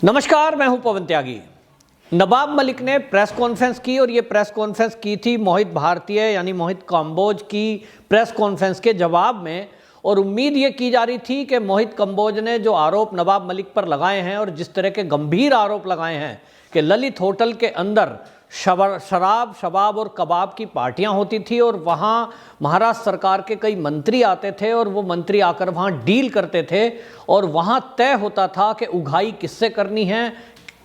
नमस्कार, मैं हूं पवन त्यागी। नवाब मलिक ने प्रेस कॉन्फ्रेंस की और ये प्रेस कॉन्फ्रेंस की थी मोहित भारतीय यानी मोहित कंबोज की प्रेस कॉन्फ्रेंस के जवाब में। और उम्मीद ये की जा रही थी कि मोहित कंबोज ने जो आरोप नवाब मलिक पर लगाए हैं और जिस तरह के गंभीर आरोप लगाए हैं कि ललित होटल के अंदर शराब, शबाब और कबाब की पार्टियां होती थी और वहां महाराष्ट्र सरकार के कई मंत्री आते थे और वो मंत्री आकर वहां डील करते थे और वहां तय होता था कि उगाही किससे करनी है,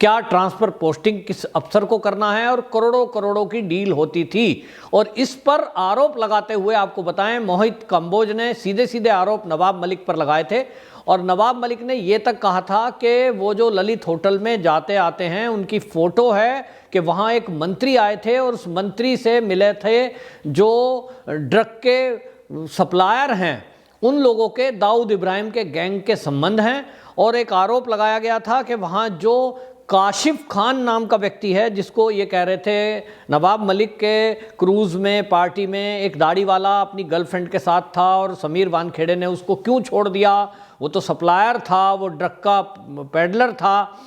क्या ट्रांसफ़र पोस्टिंग किस अफसर को करना है, और करोड़ों करोड़ों की डील होती थी। और इस पर आरोप लगाते हुए आपको बताएं, मोहित कंबोज ने सीधे सीधे आरोप नवाब मलिक पर लगाए थे। और नवाब मलिक ने ये तक कहा था कि वो जो ललित होटल में जाते आते हैं उनकी फ़ोटो है कि वहाँ एक मंत्री आए थे और उस मंत्री से मिले थे जो ड्रग के सप्लायर हैं, उन लोगों के दाऊद इब्राहिम के गैंग के संबंध हैं। और एक आरोप लगाया गया था कि वहाँ जो काशिफ खान नाम का व्यक्ति है, जिसको ये कह रहे थे नवाब मलिक के क्रूज़ में पार्टी में एक दाढ़ी वाला अपनी गर्लफ्रेंड के साथ था और समीर वानखेड़े ने उसको क्यों छोड़ दिया, वो तो सप्लायर था, वो ड्रग का पेडलर था।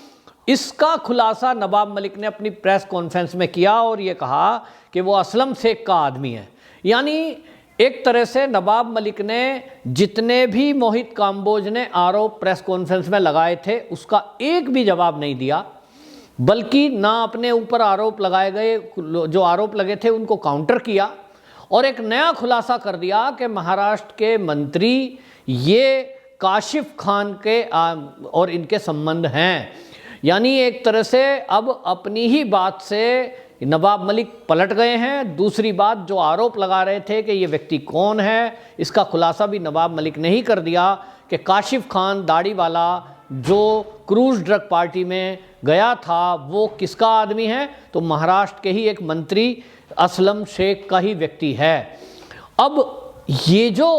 इसका खुलासा नवाब मलिक ने अपनी प्रेस कॉन्फ्रेंस में किया और ये कहा कि वो असलम शेख का आदमी है। यानी एक तरह से नवाब मलिक ने जितने भी मोहित कंबोज ने आरोप प्रेस कॉन्फ्रेंस में लगाए थे उसका एक भी जवाब नहीं दिया, बल्कि ना अपने ऊपर आरोप लगाए गए जो आरोप लगे थे उनको काउंटर किया और एक नया खुलासा कर दिया कि महाराष्ट्र के मंत्री ये काशिफ खान के और इनके संबंध हैं। यानी एक तरह से अब अपनी ही बात से नवाब मलिक पलट गए हैं। दूसरी बात, जो आरोप लगा रहे थे कि ये व्यक्ति कौन है, इसका खुलासा भी नवाब मलिक ने ही कर दिया कि काशिफ खान दाढ़ी वाला जो क्रूज ड्रग पार्टी में गया था वो किसका आदमी है, तो महाराष्ट्र के ही एक मंत्री असलम शेख का ही व्यक्ति है। अब ये जो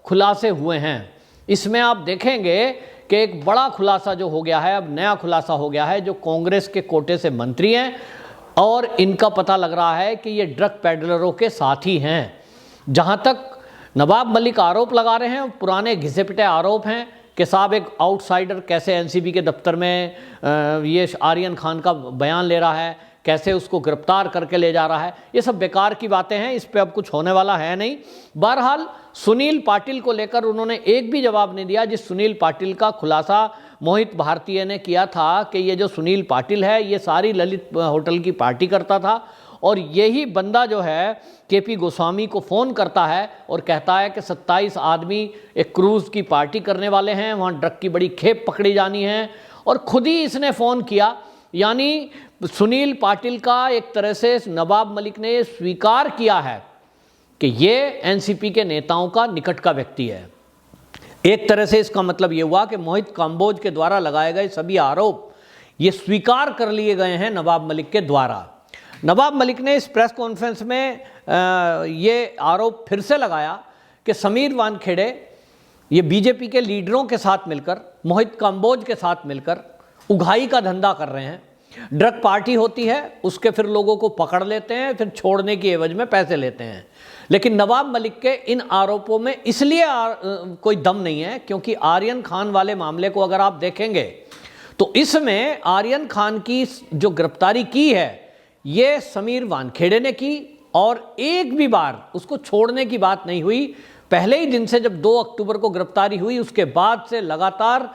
खुलासे हुए हैं इसमें आप देखेंगे कि एक बड़ा खुलासा जो हो गया है, अब नया खुलासा हो गया है, जो कांग्रेस के कोटे से मंत्री हैं और इनका पता लग रहा है कि ये ड्रग पेडलरों के साथी हैं। जहां तक नवाब मलिक आरोप लगा रहे हैं, पुराने घिसे पिटे आरोप हैं कि साहब एक आउटसाइडर कैसे एनसीबी के दफ्तर में ये आर्यन खान का बयान ले रहा है, कैसे उसको गिरफ्तार करके ले जा रहा है, ये सब बेकार की बातें हैं, इस पे अब कुछ होने वाला है नहीं। बहरहाल सुनील पाटिल को लेकर उन्होंने एक भी जवाब नहीं दिया, जिस सुनील पाटिल का खुलासा मोहित भारतीय ने किया था कि ये जो सुनील पाटिल है ये सारी ललित होटल की पार्टी करता था और यही बंदा जो है केपी गोस्वामी को फ़ोन करता है और कहता है कि 27 आदमी एक क्रूज़ की पार्टी करने वाले हैं, वहाँ ड्रग की बड़ी खेप पकड़ी जानी है, और खुद ही इसने फ़ोन किया। यानी सुनील पाटिल का एक तरह से नवाब मलिक ने स्वीकार किया है कि ये एनसीपी के नेताओं का निकट का व्यक्ति है। एक तरह से इसका मतलब ये हुआ कि मोहित कंबोज के द्वारा लगाए गए सभी आरोप ये स्वीकार कर लिए गए हैं नवाब मलिक के द्वारा। नवाब मलिक ने इस प्रेस कॉन्फ्रेंस में ये आरोप फिर से लगाया कि समीर वानखेड़े ये बीजेपी के लीडरों के साथ मिलकर, मोहित कंबोज के साथ मिलकर उगाही का धंधा कर रहे हैं। ड्रग पार्टी होती है, उसके फिर लोगों को पकड़ लेते हैं, फिर छोड़ने की एवज में पैसे लेते हैं। लेकिन नवाब मलिक के इन आरोपों में इसलिए कोई दम नहीं है क्योंकि आर्यन खान वाले मामले को अगर आप देखेंगे तो इसमें आर्यन खान की जो गिरफ्तारी की है ये समीर वानखेड़े ने की और एक भी बार उसको छोड़ने की बात नहीं हुई। पहले ही दिन से जब 2 अक्टूबर को गिरफ्तारी हुई उसके बाद से लगातार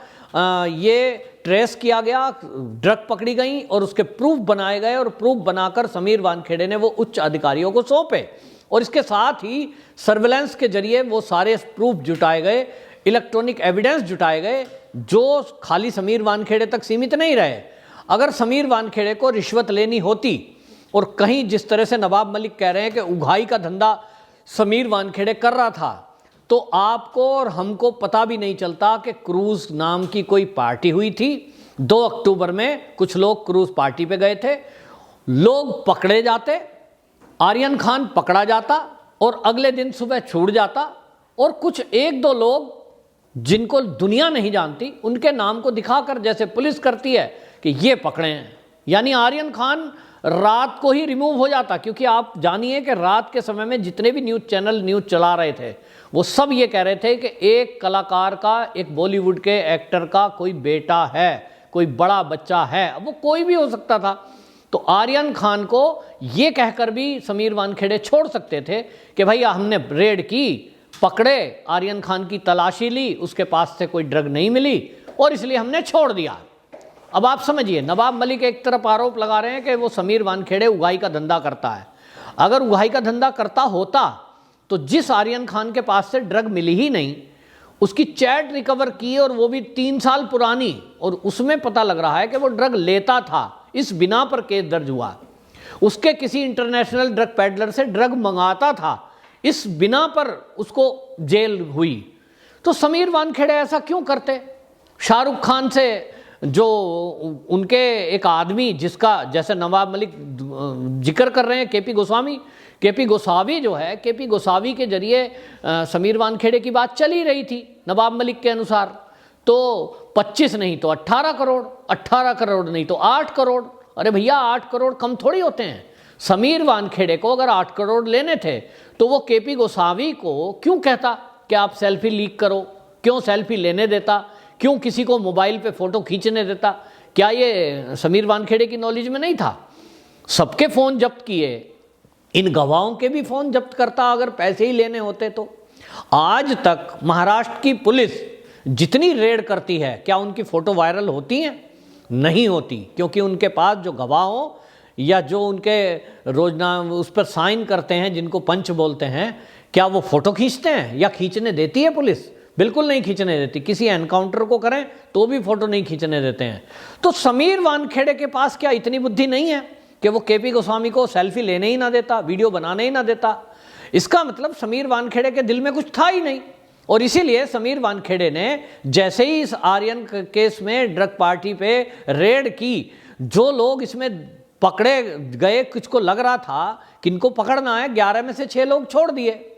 ये ट्रेस किया गया, ड्रग पकड़ी गई और उसके प्रूफ बनाए गए और प्रूफ बनाकर समीर वानखेड़े ने वो उच्च अधिकारियों को सौंपे। और इसके साथ ही सर्विलांस के जरिए वो सारे प्रूफ जुटाए गए, इलेक्ट्रॉनिक एविडेंस जुटाए गए, जो खाली समीर वानखेड़े तक सीमित नहीं रहे। अगर समीर वानखेड़े को रिश्वत लेनी होती और कहीं जिस तरह से नवाब मलिक कह रहे हैं कि उगाही का धंधा समीर वानखेड़े कर रहा था, तो आपको और हमको पता भी नहीं चलता कि क्रूज नाम की कोई पार्टी हुई थी। 2 अक्टूबर में कुछ लोग क्रूज पार्टी पे गए थे, लोग पकड़े जाते, आर्यन खान पकड़ा जाता और अगले दिन सुबह छूट जाता और कुछ 1-2 लोग जिनको दुनिया नहीं जानती उनके नाम को दिखाकर, जैसे पुलिस करती है कि ये पकड़े हैं, यानी आर्यन खान रात को ही रिमूव हो जाता। क्योंकि आप जानिए कि रात के समय में जितने भी न्यूज़ चैनल न्यूज़ चला रहे थे वो सब ये कह रहे थे कि एक कलाकार का, एक बॉलीवुड के एक्टर का कोई बेटा है, कोई बड़ा बच्चा है, वो कोई भी हो सकता था। तो आर्यन खान को ये कहकर भी समीर वानखेड़े छोड़ सकते थे कि भाई हमने रेड की, पकड़े, आर्यन खान की तलाशी ली, उसके पास से कोई ड्रग नहीं मिली और इसलिए हमने छोड़ दिया। अब आप समझिए, नवाब मलिक एक तरफ आरोप लगा रहे हैं कि वो समीर वानखेड़े उगाही का धंधा करता है। अगर उगाही का धंधा करता होता तो जिस आर्यन खान के पास से ड्रग मिली ही नहीं, उसकी चैट रिकवर की और वो भी 3 साल पुरानी, और उसमें पता लग रहा है कि वो ड्रग लेता था, इस बिना पर केस दर्ज हुआ। उसके किसी इंटरनेशनल ड्रग पैडलर से ड्रग मंगाता था, इस बिना पर उसको जेल हुई। तो समीर वानखेड़े ऐसा क्यों करते? शाहरुख खान से जो उनके एक आदमी जिसका, जैसे नवाब मलिक जिक्र कर रहे हैं केपी गोस्वामी जो है, केपी गोस्वामी के जरिए समीर वानखेड़े की बात चली रही थी नवाब मलिक के अनुसार। तो 25 नहीं तो 18 करोड़, 18 करोड़ नहीं तो 8 करोड़। अरे भैया 8 करोड़ कम थोड़ी होते हैं। समीर वानखेड़े को अगर 8 करोड़ लेने थे तो वो केपी गोस्वामी को क्यों कहता कि आप सेल्फी लीक करो? क्यों सेल्फी लेने देता? क्यों किसी को मोबाइल पे फोटो खींचने देता? क्या ये समीर वानखेड़े की नॉलेज में नहीं था? सबके फ़ोन जब्त किए, इन गवाहों के भी फ़ोन जब्त करता अगर पैसे ही लेने होते तो। आज तक महाराष्ट्र की पुलिस जितनी रेड करती है, क्या उनकी फ़ोटो वायरल होती हैं? नहीं होती, क्योंकि उनके पास जो गवाह हो या जो उनके रोजना उस पर साइन करते हैं, जिनको पंच बोलते हैं, क्या वो फ़ोटो खींचते हैं या खींचने देती है पुलिस? बिल्कुल नहीं खींचने देती। किसी एनकाउंटर को करें तो भी फ़ोटो नहीं खींचने देते हैं। तो समीर वानखेड़े के पास क्या इतनी बुद्धि नहीं है कि वो केपी गोस्वामी को सेल्फी लेने ही ना देता, वीडियो बनाने ही ना देता? इसका मतलब समीर वानखेड़े के दिल में कुछ था ही नहीं। और इसीलिए समीर वानखेड़े ने जैसे ही इस आर्यन केस में ड्रग पार्टी पे रेड की, जो लोग इसमें पकड़े गए, कुछ को लग रहा था कि इनको पकड़ना है, 11 में से 6 लोग छोड़ दिए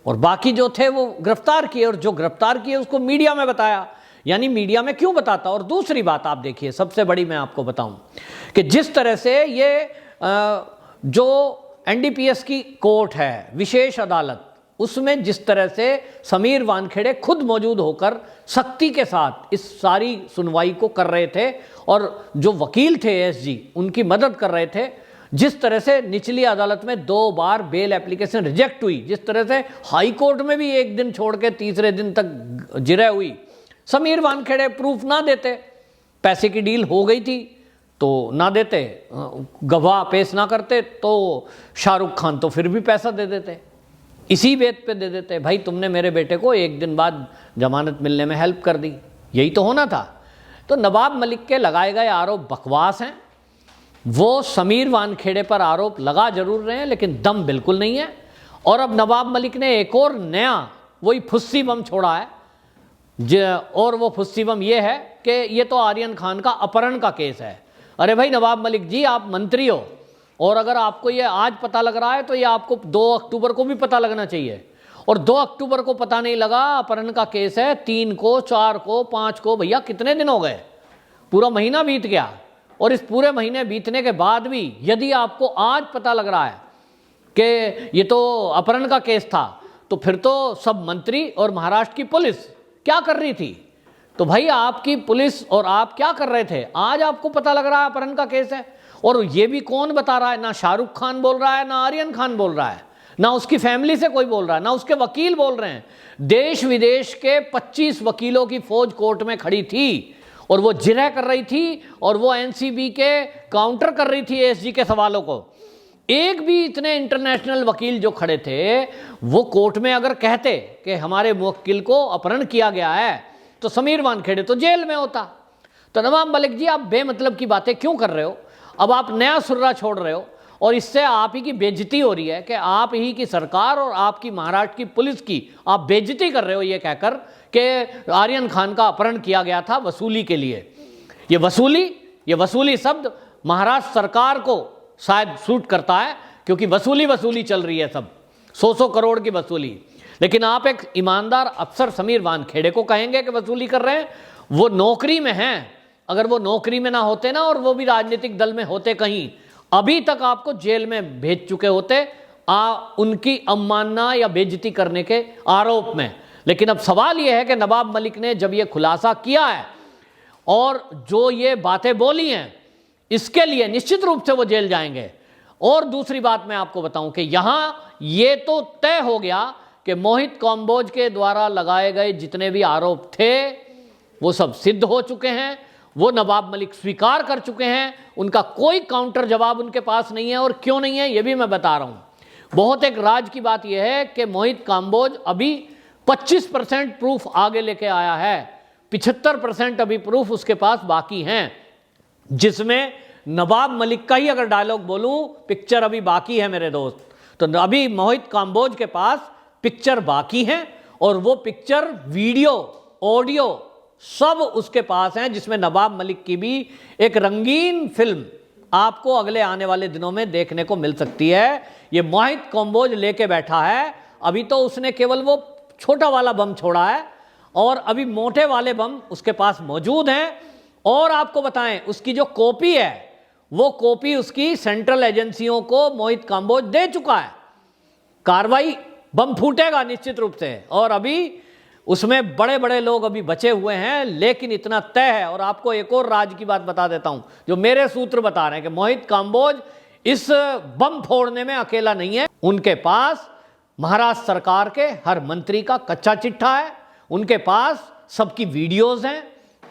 और बाकी जो थे वो गिरफ्तार किए, और जो गिरफ्तार किए उसको मीडिया में बताया। यानी मीडिया में क्यों बताता? और दूसरी बात आप देखिए, सबसे बड़ी मैं आपको बताऊं कि जिस तरह से ये जो एनडीपीएस की कोर्ट है, विशेष अदालत, उसमें जिस तरह से समीर वानखेड़े खुद मौजूद होकर सख्ती के साथ इस सारी सुनवाई को कर रहे थे, और जो वकील थे एसजी उनकी मदद कर रहे थे, जिस तरह से निचली अदालत में 2 बार बेल एप्लीकेशन रिजेक्ट हुई, जिस तरह से हाई कोर्ट में भी 1 दिन छोड़ के तीसरे दिन तक जिरह हुई, समीर वानखेड़े प्रूफ ना देते, पैसे की डील हो गई थी तो ना देते, गवाह पेश ना करते, तो शाहरुख खान तो फिर भी पैसा दे देते, इसी बेत पे दे देते, भाई तुमने मेरे बेटे को 1 दिन बाद जमानत मिलने में हेल्प कर दी। यही तो होना था। तो नवाब मलिक के लगाए गए आरोप बकवास हैं। वो समीर वानखेड़े पर आरोप लगा जरूर रहे हैं, लेकिन दम बिल्कुल नहीं है। और अब नवाब मलिक ने एक और नया वही फुस्सी बम छोड़ा है, और वो फुस्सी बम ये है कि ये तो आर्यन खान का अपहरण का केस है। अरे भाई नवाब मलिक जी, आप मंत्री हो, और अगर आपको ये आज पता लग रहा है तो ये आपको 2 अक्टूबर को भी पता लगना चाहिए। और 2 अक्टूबर को पता नहीं लगा, अपहरण का केस है, 3 को, 4 को, 5 को, भैया कितने दिन हो गए? पूरा महीना बीत गया। और इस पूरे महीने बीतने के बाद भी यदि आपको आज पता लग रहा है कि ये तो अपहरण का केस था, तो फिर तो सब मंत्री और महाराष्ट्र की पुलिस क्या कर रही थी? तो भाई आपकी पुलिस और आप क्या कर रहे थे? आज आपको पता लग रहा है अपहरण का केस है। और ये भी कौन बता रहा है? ना शाहरुख खान बोल रहा है, ना आर्यन खान बोल रहा है, ना उसकी फैमिली से कोई बोल रहा है, ना उसके वकील बोल रहे हैं। देश विदेश के 25 वकीलों की फौज कोर्ट में खड़ी थी और वो जिरह कर रही थी, और वो एनसीबी के काउंटर कर रही थी एसजी के सवालों को। एक भी इतने इंटरनेशनल वकील जो खड़े थे, वो कोर्ट में अगर कहते कि हमारे मुवक्किल को अपहरण किया गया है, तो समीर वानखेड़े तो जेल में होता। तो नवाब मलिक जी, आप बेमतलब की बातें क्यों कर रहे हो? अब आप नया सुर्रा छोड़ रहे हो, और इससे आप ही की बेइज्जती हो रही है कि आप ही की सरकार और आपकी महाराष्ट्र की पुलिस की आप बेइज्जती कर रहे हो ये कहकर कि आर्यन खान का अपहरण किया गया था वसूली के लिए। ये वसूली शब्द महाराष्ट्र सरकार को शायद सूट करता है, क्योंकि वसूली चल रही है, सब 100 करोड़ की वसूली। लेकिन आप एक ईमानदार अफसर समीर वानखेड़े को कहेंगे कि वसूली कर रहे हैं? वो नौकरी में हैं। अगर वो नौकरी में ना होते ना, और वो भी राजनीतिक दल में होते कहीं, अभी तक आपको जेल में भेज चुके होते उनकी अवमानना या बेइज्जती करने के आरोप में। लेकिन अब सवाल यह है कि नवाब मलिक ने जब यह खुलासा किया है और जो ये बातें बोली हैं इसके लिए निश्चित रूप से वो जेल जाएंगे। और दूसरी बात मैं आपको बताऊं कि यहां ये तो तय हो गया कि मोहित कॉम्बोज के द्वारा लगाए गए जितने भी आरोप थे वो सब सिद्ध हो चुके हैं, वो नवाब मलिक स्वीकार कर चुके हैं, उनका कोई काउंटर जवाब उनके पास नहीं है। और क्यों नहीं है ये भी मैं बता रहा हूं। बहुत एक राज की बात यह है कि मोहित कॉम्बोज अभी 25% प्रूफ आगे लेके आया है, 75% अभी प्रूफ उसके पास बाकी हैं, जिसमें नवाब मलिक का ही अगर डायलॉग बोलूं, पिक्चर अभी बाकी है मेरे दोस्त। तो अभी मोहित कॉम्बोज के पास पिक्चर बाकी है और वो पिक्चर, वीडियो, ऑडियो सब उसके पास हैं, जिसमें नवाब मलिक की भी एक रंगीन फिल्म आपको अगले आने वाले दिनों में देखने को मिल सकती है। ये मोहित कॉम्बोज लेके बैठा है। अभी तो उसने केवल वो छोटा वाला बम छोड़ा है और अभी मोटे वाले बम उसके पास मौजूद हैं। और आपको बताएं, उसकी जो कॉपी है वो कॉपी उसकी सेंट्रल एजेंसियों को मोहित कॉम्बोज दे चुका है। कार्रवाई, बम फूटेगा निश्चित रूप से। और अभी उसमें बड़े बड़े लोग अभी बचे हुए हैं, लेकिन इतना तय है। और आपको एक और राज की बात बता देता हूं जो मेरे सूत्र बता रहे हैं कि मोहित कॉम्बोज इस बम फोड़ने में अकेला नहीं है। उनके पास महाराष्ट्र सरकार के हर मंत्री का कच्चा चिट्ठा है, उनके पास सबकी वीडियोज हैं,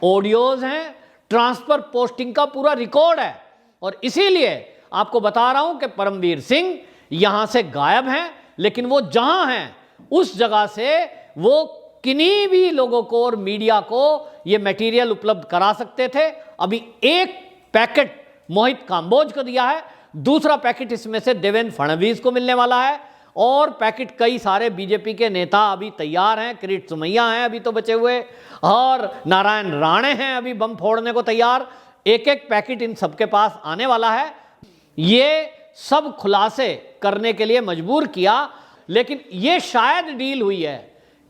ऑडियोज हैं, ट्रांसफर पोस्टिंग का पूरा रिकॉर्ड है। और इसीलिए आपको बता रहा हूं कि परमवीर सिंह यहां से गायब हैं, लेकिन वो जहां हैं उस जगह से वो किन्हीं भी लोगों को और मीडिया को ये मटेरियल उपलब्ध करा सकते थे। अभी एक पैकेट मोहित कॉम्बोज को दिया है, दूसरा पैकेट इसमें से देवेंद्र फडणवीस को मिलने वाला है, और पैकेट कई सारे बीजेपी के नेता अभी तैयार हैं। किरीट सोमैया हैं अभी तो बचे हुए, और नारायण राणे हैं अभी बम फोड़ने को तैयार। एक एक पैकेट इन सबके पास आने वाला है। ये सब खुलासे करने के लिए मजबूर किया, लेकिन ये शायद डील हुई है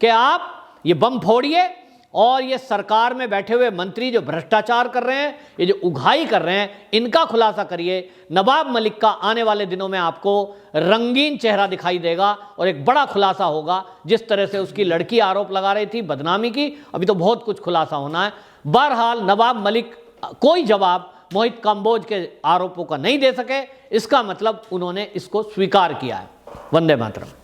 कि आप ये बम फोड़िए और ये सरकार में बैठे हुए मंत्री जो भ्रष्टाचार कर रहे हैं, ये जो उघाई कर रहे हैं, इनका खुलासा करिए। नवाब मलिक का आने वाले दिनों में आपको रंगीन चेहरा दिखाई देगा और एक बड़ा खुलासा होगा। जिस तरह से उसकी लड़की आरोप लगा रही थी बदनामी की, अभी तो बहुत कुछ खुलासा होना है। बहरहाल नवाब मलिक कोई जवाब मोहित कॉम्बोज के आरोपों का नहीं दे सके, इसका मतलब उन्होंने इसको स्वीकार किया है। वंदे मातरम।